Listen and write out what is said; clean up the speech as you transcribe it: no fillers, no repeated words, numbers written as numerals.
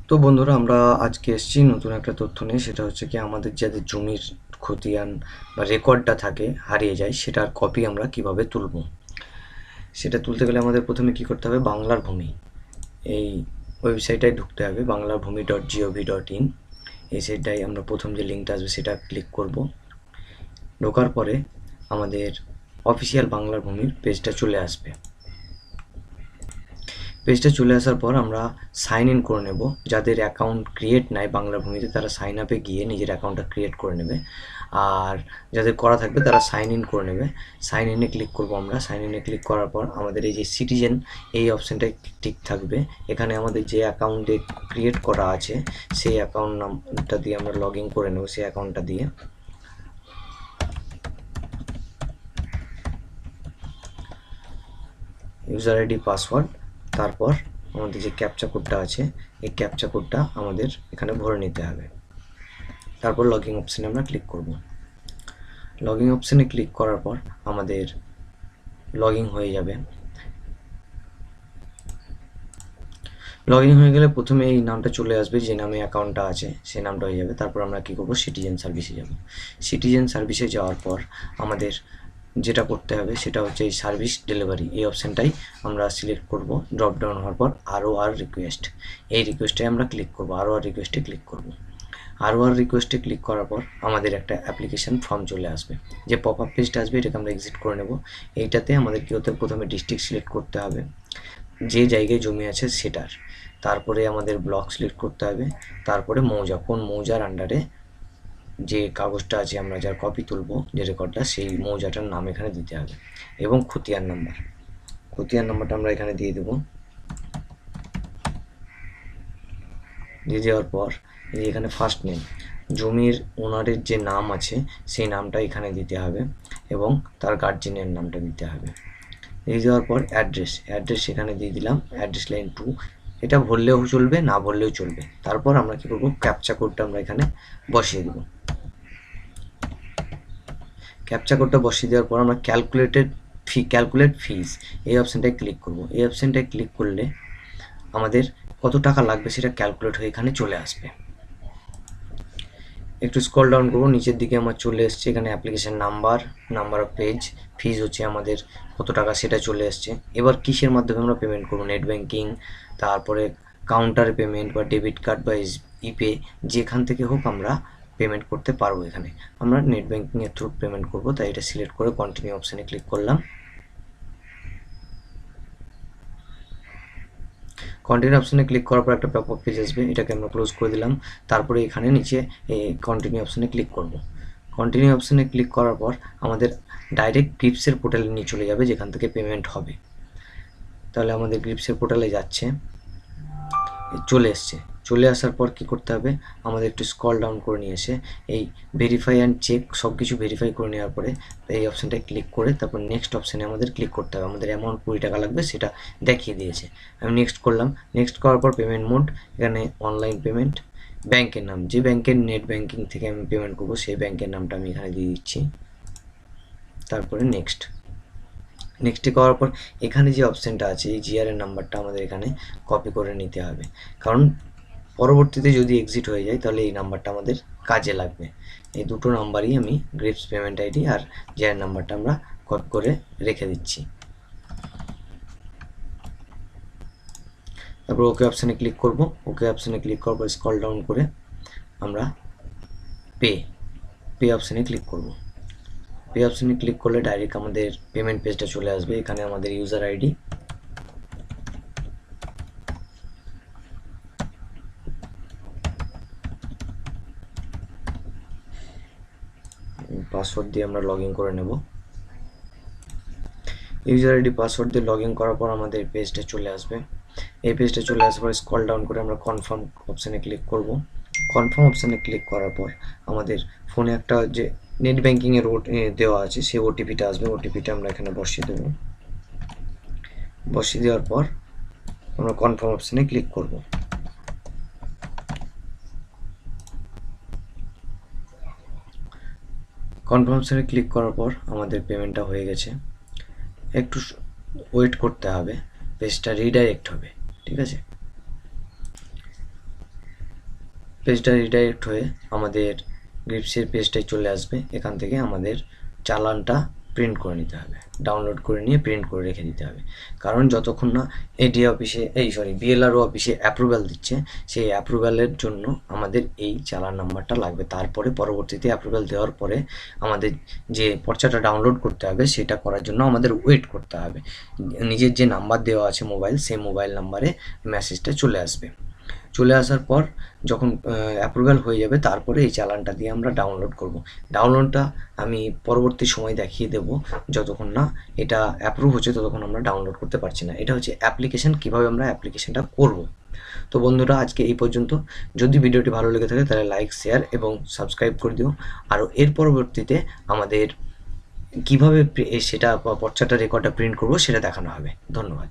তো বন্ধুরা, আমরা আজকে এসেছি নতুন একটা তথ্য নিয়ে। সেটা হচ্ছে কি, আমাদের যাদের জমির খতিয়ান বা রেকর্ডটা থাকে হারিয়ে যায়, সেটার কপি আমরা কিভাবে তুলব। সেটা তুলতে গেলে আমাদের প্রথমে কি করতে হবে, বাংলার ভূমি এই ওয়েবসাইটটায় ঢুকতে হবে, banglarbhumi.gov.in। এই সাইটটায় আমরা প্রথম যে লিঙ্কটা আসবে সেটা ক্লিক করব। ঢোকার পরে আমাদের অফিসিয়াল বাংলার ভূমির পেজটা চলে আসবে। পেজটা চলে আসার পর আমরা সাইন ইন করে নেব। যাদের অ্যাকাউন্ট ক্রিয়েট নাই বাংলা ভূমিতে, তারা সাইন আপে গিয়ে নিজের অ্যাকাউন্টটা ক্রিয়েট করে নেবে। আর যাদের করা থাকবে তারা সাইন ইন করে নেবে। সাইন ইনে ক্লিক করব আমরা। সাইন ইনে ক্লিক করার পর আমাদের এই যে সিটিজেন, এই অপশানটাই ঠিক থাকবে। এখানে আমাদের যে অ্যাকাউন্টে ক্রিয়েট করা আছে সেই অ্যাকাউন্ট নামটা দিয়ে আমরা লগ ইন করে নেব। সেই অ্যাকাউন্টটা দিয়ে ইউজার আইডি, পাসওয়ার্ড, তারপর আমাদের যে ক্যাপচা কোডটা আছে এই ক্যাপচা কোডটা আমাদের এখানে ভরে নিতে হবে। তারপর লগইন অপশানে আমরা ক্লিক করব। লগইন অপশানে ক্লিক করার পর আমাদের লগইন হয়ে যাবে। লগইন হয়ে গেলে প্রথমে এই নামটা চলে আসবে, যে নামে অ্যাকাউন্টটা আছে সেই নামটা হয়ে যাবে। তারপর আমরা কী করবো, সিটিজেন সার্ভিসে যাব। সিটিজেন সার্ভিসে যাওয়ার পর আমাদের যেটা করতে হবে সেটা হচ্ছে এই সার্ভিস ডেলিভারি, এই অপশানটাই আমরা সিলেক্ট করব। ড্রপ ডাউন হওয়ার পর ROR রিকোয়েস্ট, এই রিকোয়েস্টে আমরা ক্লিক করব। ROR রিকোয়েস্টে ক্লিক করব। ROR রিকোয়েস্টে ক্লিক করার পর আমাদের একটা অ্যাপ্লিকেশান ফর্ম চলে আসবে। যে পপ আপ পেজটা আসবে এটাকে আমরা এক্সিট করে নেব। এইটাতে আমাদের কী হতে, প্রথমে ডিস্ট্রিক্ট সিলেক্ট করতে হবে, যে জায়গায় জমি আছে সেটার। তারপরে আমাদের ব্লক সিলেক্ট করতে হবে। তারপরে মৌজা, কোন মৌজার আন্ডারে যে কাগজটা আছে আমরা যার কপি তুলব, যে রেকর্ডটা, সেই মৌজাটার নাম এখানে দিতে হবে। এবং খতিয়ান নাম্বার, খতিয়ান নাম্বারটা আমরা এখানে দিয়ে দেব। দিয়ে দেওয়ার পর এই এখানে ফার্স্ট নেম, জমির ওনারের যে নাম আছে সেই নামটা এখানে দিতে হবে এবং তার গার্জিয়ানের নামটা দিতে হবে। দিয়ে দেওয়ার পর অ্যাড্রেস এখানে দিয়ে দিলাম, অ্যাড্রেস লাইন 2। এটা ভরলেও চলবে, না ভরলেও চলবে। তারপর আমরা কী করবো, ক্যাপচা কোডটা আমরা এখানে বসিয়ে দেবো। ক্যাপচা কোডটা বসিয়ে দেওয়ার পর আমরা ক্যালকুলেট ফিজ, এই অপশানটায় ক্লিক করব। এই অপশানটায় ক্লিক করলে আমাদের কত টাকা লাগবে সেটা ক্যালকুলেট হয়ে এখানে চলে আসবে। একটু স্ক্রল ডাউন করবো, নিচের দিকে আমার চলে এসছে এখানে অ্যাপ্লিকেশান নাম্বার অফ পেজ, ফিজ হচ্ছে আমাদের কত টাকা সেটা চলে এসছে। এবার কিসের মাধ্যমে আমরা পেমেন্ট করবো, নেট ব্যাঙ্কিং, তারপরে কাউন্টার পেমেন্ট বা ডেবিট কার্ড বা ইপে, যেখান থেকে হোক আমরা পেমেন্ট করতে পারবো। এখানে আমরা নেট ব্যাঙ্কিংয়ের থ্রু পেমেন্ট করবো, তাই এটা সিলেক্ট করে কন্টিনিউ অপশানে ক্লিক করলাম। কন্টিনিউ অপশানে ক্লিক করার পর একটা পপ আপ পেজ আসবে, এটাকে আমরা ক্লোজ করে দিলাম। তারপরে এখানে নিচে এই কন্টিনিউ অপশানে ক্লিক করব। কন্টিনিউ অপশানে ক্লিক করার পর আমাদের ডাইরেক্ট গ্রিপসের পোর্টালে নিয়ে চলে যাবে, যেখান থেকে পেমেন্ট হবে। তাহলে আমাদের গ্রিপসের পোর্টালে যাচ্ছে, চলে এসছে। চলে আসার পর কি করতে হবে, আমাদের একটু স্ক্রল ডাউন করে নিয়ে এসে এই ভেরিফাই অ্যান্ড চেক সব কিছু ভেরিফাই করে নেওয়ার পরে এই অপশানটায় ক্লিক করে তারপর নেক্সট অপশানে আমাদের ক্লিক করতে হবে। আমাদের অ্যামাউন্ট 20 টাকা লাগবে সেটা দেখিয়ে দিয়েছে। আমি নেক্সট করলাম। নেক্সট করার পর পেমেন্ট মোড, এখানে অনলাইন পেমেন্ট, ব্যাংকের নাম, যে ব্যাংকের নেট ব্যাংকিং থেকে আমি পেমেন্ট করবো সেই ব্যাংকের নামটা আমি এখানে দিয়ে দিচ্ছি। তারপরে নেক্সটে করার পর এখানে যে অপশানটা আছে এই জিআরের নাম্বারটা আমাদের এখানে কপি করে নিতে হবে, কারণ পরবর্তীতে যদি এক্সিট হয়ে যায় তাহলে এই নাম্বারটা আমাদের কাজে লাগবে। এই দুটো নাম্বারই আমি গ্রিপস পেমেন্ট আইডি আর জিআর নাম্বারটা আমরা কপি করে রেখে দিচ্ছি। তারপর ওকে অপশানে ক্লিক করব। ওকে অপশানে ক্লিক করার পর স্ক্রল ডাউন করে আমরা পে অপশানে ক্লিক করব। পে অপশানে ক্লিক করলে ডাইরেক্ট আমাদের পেমেন্ট পেজটা চলে আসবে। এখানে আমাদের ইউজার আইডি, পাসওয়ার্ড দিয়ে আমরা লগ ইন করে নেব। ইউজার আইডি পাসওয়ার্ড দিয়ে লগ ইন করার পর আমাদের পেজটা চলে আসবে। এই পেজটা চলে আসার পর স্ক্রল ডাউন করে আমরা কনফার্ম অপশানে ক্লিক করব। কনফার্ম অপশানে ক্লিক করার পর আমাদের ফোনে একটা যে নেট ব্যাঙ্কিংয়ের দেওয়া আছে সেই ওটিপিটা আসবে। ওটিপিটা আমরা এখানে বসিয়ে দেব। বসিয়ে দেওয়ার পর আমরা কনফার্ম অপশানে ক্লিক করব। কনফার্ম অপশানে ক্লিক করার পর আমাদের পেমেন্টটা হয়ে গেছে। একটু ওয়েট করতে হবে, পেজটা রিডাইরেক্ট হবে, ঠিক আছে। পেজটা রিডাইরেক্ট হয়ে আমাদের গ্রিপসের পেজটায় চলে আসবে। এখান থেকে আমাদের চালানটা প্রিন্ট করে নিতে হবে, ডাউনলোড করে নিয়ে প্রিন্ট করে রেখে দিতে হবে। কারণ যতক্ষণ না এডিএ অফিসে বিএলআরও অফিসে অ্যাপ্রুভ্যাল দিচ্ছে, সেই অ্যাপ্রুভ্যালের জন্য আমাদের এই চালান নাম্বারটা লাগবে। তারপরে পরবর্তীতে অ্যাপ্রুভ্যাল দেওয়ার পরে আমাদের যে পর্চাটা ডাউনলোড করতে হবে সেটা করার জন্য আমাদের ওয়েট করতে হবে। নিজের যে নাম্বার দেওয়া আছে মোবাইল, সেই মোবাইল নাম্বারে মেসেজটা চলে আসবে। চলে আসার পর যখন অ্যাপ্রুভ্যাল হয়ে যাবে, তারপরে এই চালানটা দিয়ে আমরা ডাউনলোড করব। ডাউনলোডটা আমি পরবর্তী সময় দেখিয়ে দেব। যতক্ষণ না এটা অ্যাপ্রুভ হচ্ছে ততক্ষণ আমরা ডাউনলোড করতে পারছি না। এটা হচ্ছে অ্যাপ্লিকেশন, কীভাবে আমরা অ্যাপ্লিকেশনটা করব। তো বন্ধুরা, আজকে এই পর্যন্ত। যদি ভিডিওটি ভালো লেগে থাকে তাহলে লাইক, শেয়ার এবং সাবস্ক্রাইব করে দিও। আর এর পরবর্তীতে আমাদের কীভাবে সেটা পর্চাটা রেকর্ডটা প্রিন্ট করব সেটা দেখানো হবে। ধন্যবাদ।